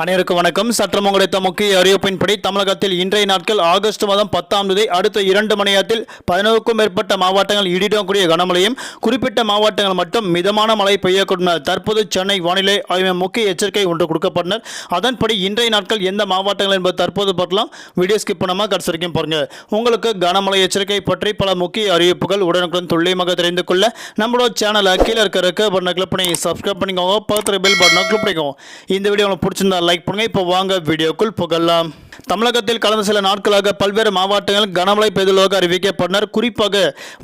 அனைவருக்கும் வணக்கம். சற்றம் கிடைத்த முக்கிய அறிவிப்பின்படி தமிழகத்தில் இன்றைய நாட்கள் ஆகஸ்ட் மாதம் 10ஆம் தேதி அடுத்த 2 மணி நேரத்தில் 11க்கும் மேற்பட்ட மாவட்டங்கள் இடியுடன் கனமழையும், குறிப்பிட்ட மாவட்டங்கள் மட்டும் மிதமான மழை பெய்யக்கூடும். தற்போது சென்னை வானிலை ஆய்வு முக்கிய எச்சரிக்கை ஒன்று கொடுக்கப்பட்டனர். அதன்படி இன்றைய நாட்கள் எந்த மாவட்டங்கள் என்பது தற்போது பார்க்கலாம். வீடியோ ஸ்கிப் பண்ணாமல் கடைசி வரைக்கும் பாருங்க. உங்களுக்கு கனமழை எச்சரிக்கை பற்றி பல முக்கிய அறிவிப்புகள் உடனுக்குடன் துல்லியமாக தெரிந்து கொள்ள நம்மளோட சேனலை கீழே இருக்க பட்டனை கிளிக் பண்ணி சப்ஸ்கிரைப் பண்ணிக்கோங்க. பக்கத்தில் பெல் பட்டனை கிளிக் பண்ணிக்கோங்க. இந்த வீடியோ உங்களுக்கு பிடிச்சிருந்தா லைக் பண்ணுங்க. இப்போ வாங்க வீடியோக்குள் புகழலாம். தமிழகத்தில் கடந்த சில நாட்களாக பல்வேறு மாவட்டங்களில் கனமழை பெய்துள்ளதாக அறிவிக்கப்பட்டனர். குறிப்பாக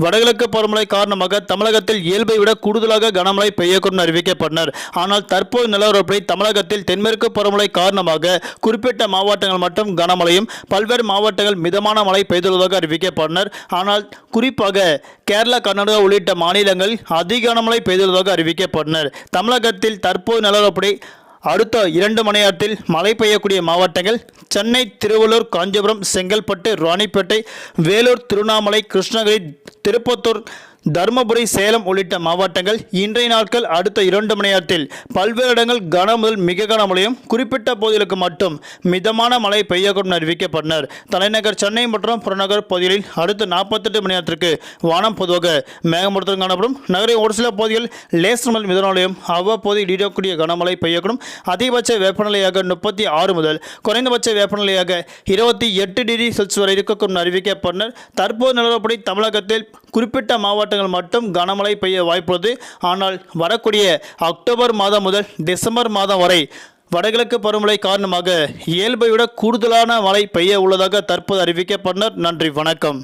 வடகிழக்கு பருவமழை காரணமாக தமிழகத்தில் இயல்பை விட கூடுதலாக கனமழை பெய்யக்கூடும் அறிவிக்கப்பட்டனர். ஆனால் தற்போது நிலவரப்படி தமிழகத்தில் தென்மேற்கு பருவமழை காரணமாக குறிப்பிட்ட மாவட்டங்கள் மட்டும் கனமழையும், பல்வேறு மாவட்டங்கள் மிதமான மழை பெய்துள்ளதாக அறிவிக்கப்பட்டனர். ஆனால் குறிப்பாக கேரளா, கர்நாடகா உள்ளிட்ட மாநிலங்களில் அதிக கனமழை பெய்துள்ளதாக அறிவிக்கப்பட்டனர். தமிழகத்தில் தற்போது நிலவரப்படி அடுத்த 2 மணி நேரத்தில் மழை பெய்யக்கூடிய மாவட்டங்கள் சென்னை, திருவள்ளூர், காஞ்சிபுரம், செங்கல்பட்டு, ராணிப்பேட்டை, வேலூர், திருவண்ணாமலை, கிருஷ்ணகிரி, திருப்பத்தூர், தருமபுரி, சேலம் உள்ளிட்ட மாவட்டங்கள் இன்றைய நாட்கள் அடுத்த 2 மணி நேரத்தில் பல்வேறு இடங்கள் கன முதல் மிக கனமழையும், குறிப்பிட்ட பகுதிகளுக்கு மட்டும் மிதமான மழை பெய்யக்கூடும் அறிவிக்கப்பட்டனர். தலைநகர் சென்னை மற்றும் புறநகர் பகுதிகளில் அடுத்த 48 மணி நேரத்திற்கு வானம் பொதுவாக மேகமூட்டத்துடன் காணப்படும். நகரின் ஒரு சில பகுதிகள் லேசர் முதல் மிதமழையும், அவ்வப்போது இடியக்கூடிய கனமழை பெய்யக்கூடும். அதிகபட்ச வெப்பநிலையாக 36 முதல் குறைந்தபட்ச வெப்பநிலையாக 28 டிகிரி செல்சியஸ் வரை இருக்கக்கூடும் அறிவிக்கப்பட்டனர். தற்போது நிலவரப்படி தமிழகத்தில் குறிப்பிட்ட மாவட்டங்கள் மட்டும் கனமழை பெய்ய வாய்ப்புள்ளது. ஆனால் வரக்கூடிய அக்டோபர் மாதம் முதல் டிசம்பர் மாதம் வரை வடகிழக்கு பருவமழை காரணமாக இயல்பை விட கூடுதலான மழை பெய்ய உள்ளதாக தற்போது அறிவிக்கப்பட்டனர். நன்றி, வணக்கம்.